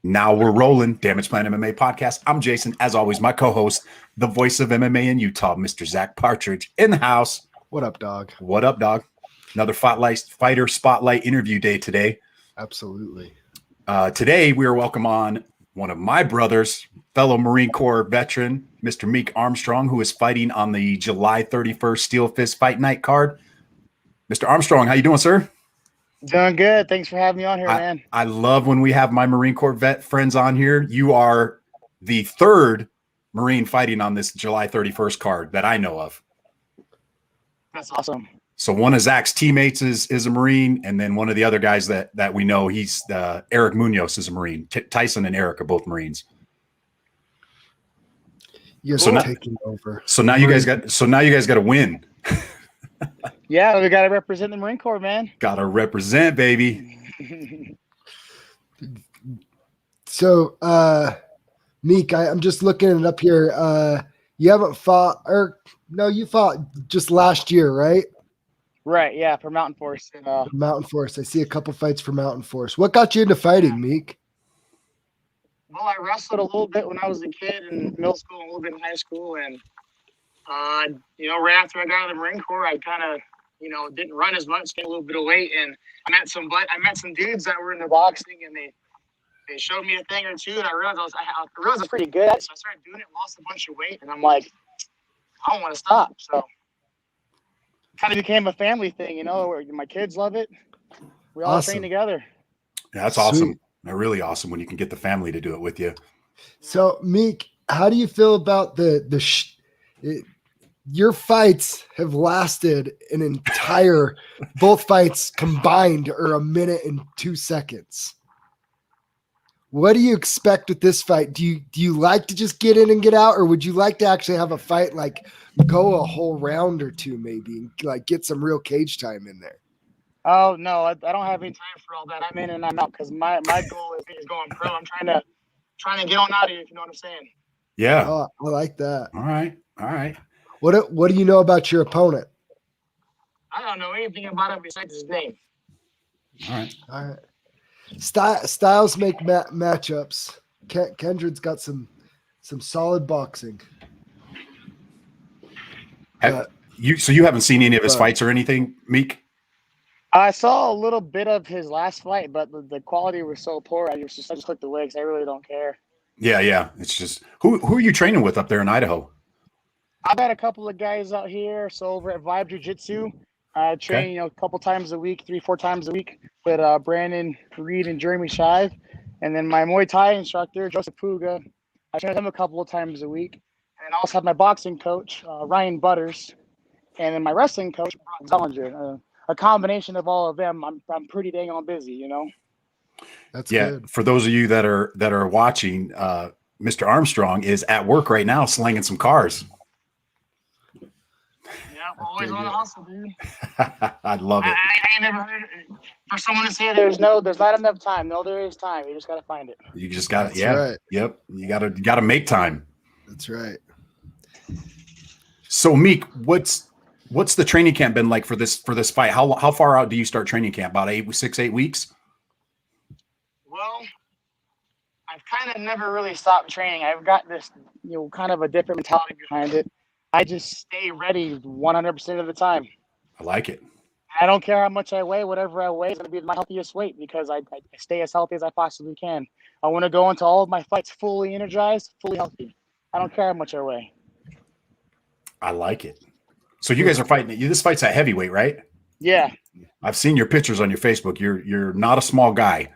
Now we're rolling. Damage Plan MMA podcast. I'm Jason. As always, my co-host, the voice of MMA in Utah, Mr. Zack Partridge, in the house. What up, dog? What up, dog? Another fighter spotlight interview day today. Absolutely. Today we are welcome on one of my brothers, fellow Marine Corps veteran, Mr. Meek Armstrong, who is fighting on the July 31st SteelFist Fight Night card. Mr. Armstrong, how you doing, sir? Doing good. Thanks for having me on here, man. I love when we have my Marine Corps vet friends on here. You are the third Marine fighting on this July 31st card that I know of. That's awesome. So one of Zach's teammates is a Marine, and then one of the other guys that we know, he's Eric Munoz is a Marine. Tyson and Eric are both Marines. You're taking over. So now you guys got to win. Yeah, we got to represent the Marine Corps, man. Got to represent, baby. So, Meek, I'm just looking it up here. You haven't fought, or no, you fought just last year, right? Right, yeah, for Mountain Force. Mountain Force. I see a couple fights for Mountain Force. What got you into fighting, Meek? Well, I wrestled a little bit when I was a kid in middle school, and a little bit in high school, and right after I got out of the Marine Corps, I kind of, didn't run as much, gained a little bit of weight, and I met some dudes that were in the boxing, and they showed me a thing or two, and I realized I was pretty good at it, so I started doing it, lost a bunch of weight, and I'm like, I don't want to stop. So kind of became a family thing, where my kids love it. We all train together. Yeah, that's awesome. They're really awesome when you can get the family to do it with you. So, Meek, how do you feel about your fights have lasted an entire, both fights combined are 1 minute and 2 seconds. What do you expect with this fight? Do you like to just get in and get out, or would you like to actually have a fight, like go a whole round or two, maybe like get some real cage time in there? Oh no, I don't have any time for all that. I'm in and I'm out because my goal is going pro. I'm trying to get on out of here, if you know what I'm saying. Yeah. Oh, I like that. All right. What do you know about your opponent? I don't know anything about him besides his name. All right. Styles make matchups. Kendrick's got some solid boxing. So you haven't seen any of his fights or anything, Meek? I saw a little bit of his last fight, but the quality was so poor. I just clicked away because I really don't care. Yeah. It's just who are you training with up there in Idaho? I've got a couple of guys out here. So over at Vibe Jiu-Jitsu, I train a couple times a week, 3-4 times a week with Brandon Reed and Jeremy Shive. And then my Muay Thai instructor, Joseph Puga, I train with him a couple of times a week. And I also have my boxing coach, Ryan Butters, and then my wrestling coach, Brock Zellinger. A combination of all of them, I'm pretty dang on busy, That's good. For those of you that are watching, Mr. Armstrong is at work right now slinging some cars. Yeah, always on the hustle, dude. I love it. I never heard it. For someone to say there's not enough time. No, there is time. You just gotta find it. You just got it. Right. Yep. You gotta make time. That's right. So Meek, what's the training camp been like for this fight? How far out do you start training camp? About 8 weeks? Well, I've kind of never really stopped training. I've got this, kind of a different mentality behind it. I just stay ready 100% of the time. I like it. I don't care how much I weigh. Whatever I weigh is going to be my healthiest weight because I stay as healthy as I possibly can. I want to go into all of my fights fully energized, fully healthy. I don't care how much I weigh. I like it. So you guys are fighting. This fight's at heavyweight, right? Yeah. I've seen your pictures on your Facebook. You're not a small guy.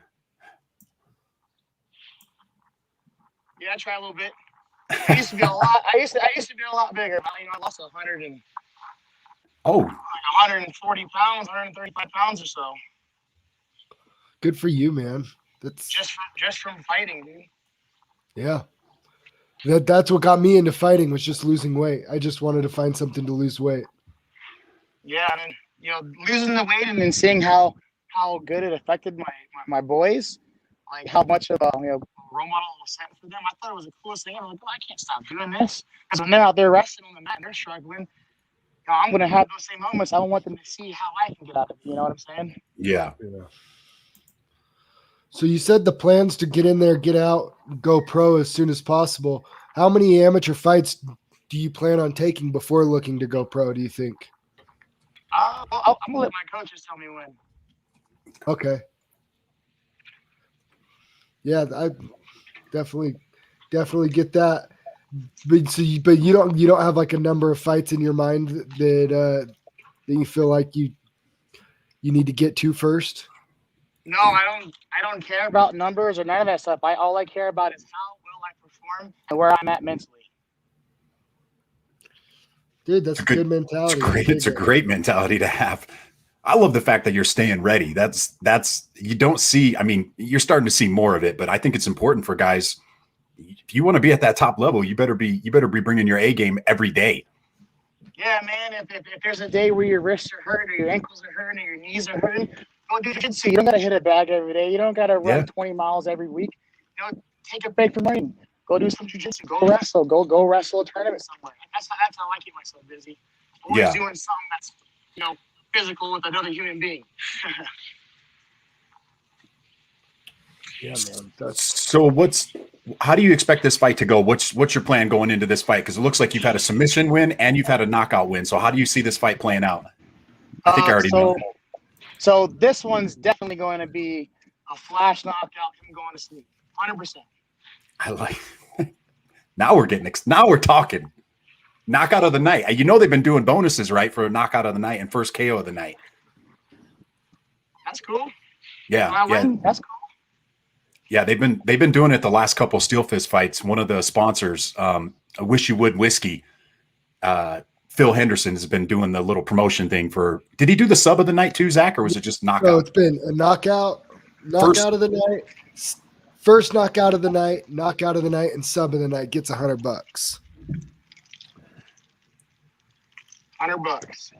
Yeah, I try a little bit. I used to be a lot. I used to be a lot bigger. But, I lost 140 pounds, 135 pounds or so. Good for you, man. That's just from fighting, dude. Yeah. That's what got me into fighting, was just losing weight. I just wanted to find something to lose weight. Yeah, and then, losing the weight and then seeing how good it affected my boys, like how much of a role model was set for them. I thought it was the coolest thing ever. Like, I can't stop doing this. Because when they're out there wrestling on the mat and they're struggling, I'm going to have those same moments. I want them to see how I can get out of it. You know what I'm saying? Yeah. So you said the plans to get in there, get out, go pro as soon as possible. How many amateur fights do you plan on taking before looking to go pro, do you think? Well, I'm gonna let my coaches tell me when. Okay. Yeah, I definitely get that. But you don't have like a number of fights in your mind that you feel like you need to get to first? No, I don't care about numbers or none of that stuff. All I care about is how will I perform and where I'm at mentally. Dude, that's a good mentality. It's a great mentality to have. I love the fact that you're staying ready. That's you don't see. I mean, you're starting to see more of it, but I think it's important for guys. If you want to be at that top level, you better be bringing your A game every day. Yeah, man. If there's a day where your wrists are hurting or your ankles are hurting or your knees are hurting, go do jiu-jitsu. You don't got to hit a bag every day. You don't got to run 20 miles every week. You know, take a break from running. Go do some jiu-jitsu. Go wrestle. Go wrestle a tournament somewhere. That's how I keep myself busy. Always doing something that's, you know, physical with another human being. Yeah, man. So how do you expect this fight to go? What's your plan going into this fight? Because it looks like you've had a submission win and you've had a knockout win. So how do you see this fight playing out? I think I already know. So this one's definitely going to be a flash knockout, him going to sleep. 100%. I like now we're talking. Knockout of the night. You know they've been doing bonuses, right, for a knockout of the night and first KO of the night. That's cool. Yeah, That's cool. Yeah, they've been doing it the last couple SteelFist fights. One of the sponsors, I Wish You Would Whiskey, Phil Henderson has been doing the little promotion thing for. Did he do the sub of the night too, Zach, or was it just knockout? No, it's been a knockout of the night, first knockout of the night, and sub of the night gets $100. $100.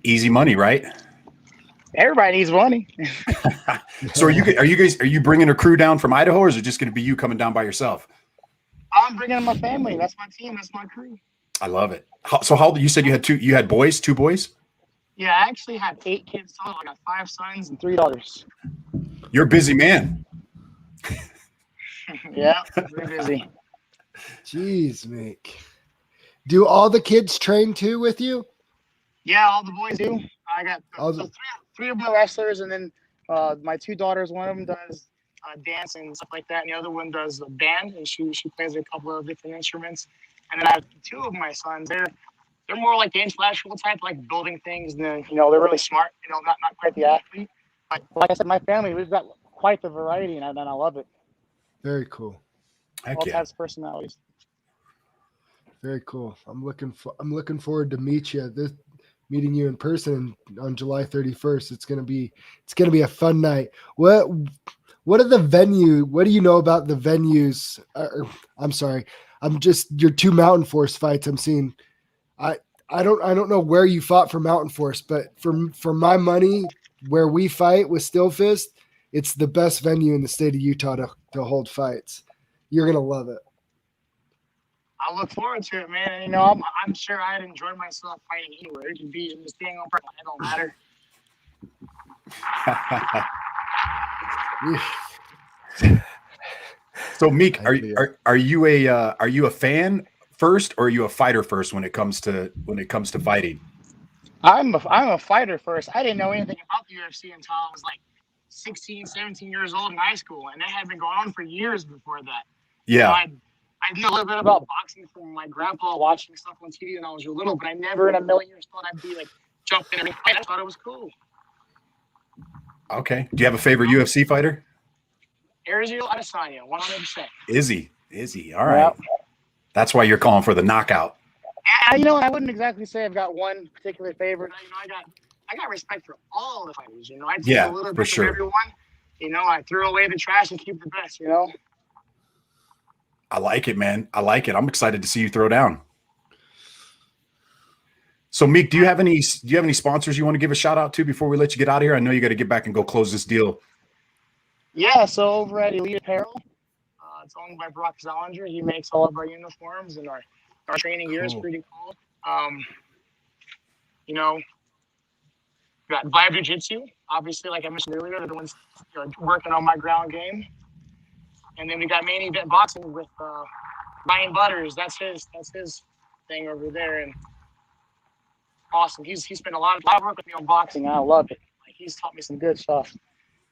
Easy money, right? Everybody needs money. So are you bringing a crew down from Idaho, or is it just going to be you coming down by yourself? I'm bringing my family. That's my team. That's my crew. I love it. So how old? You said you had two boys? Yeah, I actually have 8 kids total. I got 5 sons and 3 daughters. You're a busy man. Yeah, very busy. Jeez, Meek. Do all the kids train too with you? Yeah, all the boys do. I got three of my wrestlers, and then my 2 daughters. One of them does dance and stuff like that, and the other one does a band, and she plays a couple of different instruments. And then I have 2 of my sons. They're more like the intellectual type, like building things, and then they're really smart. Not quite the athlete. But like I said, my family, we've got quite the variety, and I love it. Very cool. All types of personalities. Very cool. I'm looking forward to meeting you in person on July 31st. It's gonna be a fun night. What are the venue? What do you know about the venues? I'm sorry. I'm just your 2 Mountain Force fights I'm seeing. I don't know where you fought for Mountain Force, but for my money, where we fight with SteelFist, it's the best venue in the state of Utah to hold fights. You're gonna love it. I look forward to it, man. And, I'm sure I'd enjoy myself fighting anywhere. It could be in the staying on part. It don't matter. So Meek, are you a fan first, or are you a fighter first when it comes to fighting? I'm a fighter first. I didn't know anything about the UFC until I was like 16, 17 years old in high school, and it had been going on for years before that. Yeah. I knew a little bit about boxing from my grandpa watching stuff on TV when I was little, but I never in a million years thought I'd be like jumping in a fight. I thought it was cool. Okay. Do you have a favorite UFC fighter? Ariel Adesanya, 100%. Izzy. All right. Yep. That's why you're calling for the knockout. I wouldn't exactly say I've got one particular favorite. I got respect for all the fighters. I take a little bit of everyone. I throw away the trash and keep the best. I like it, man. I like it. I'm excited to see you throw down. So, Meek, do you have any sponsors you want to give a shout out to before we let you get out of here? I know you got to get back and go close this deal. Yeah. So over at Elite Apparel, it's owned by Brock Zollinger. He makes all of our uniforms and our training gear is pretty cool. got Vibe Jiu-Jitsu, obviously, like I mentioned earlier, they're the ones working on my ground game. And then we got Main Event Boxing with Ryan Butters. That's his thing over there, and awesome. He's spent a lot of work with me on boxing, and I love it. Like, he's taught me some good stuff.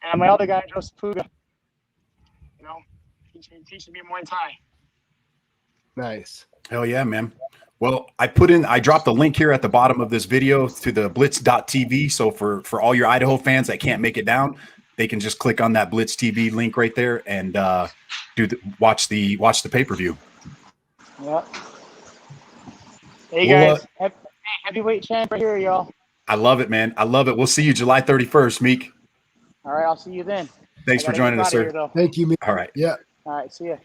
And my other guy, Joseph Puga, teaching me Muay Thai. Nice. Hell yeah, man. Well, I dropped the link here at the bottom of this video to the blitz.tv. So for all your Idaho fans that can't make it down, they can just click on that Blitz TV link right there and watch the pay-per-view. Yeah. Hey guys, heavyweight champ right here, y'all. I love it, man. I love it. We'll see you July 31st, Meek. All right, I'll see you then. Thanks for joining us, sir. Thank you, Meek. All right. Yeah. All right, see ya.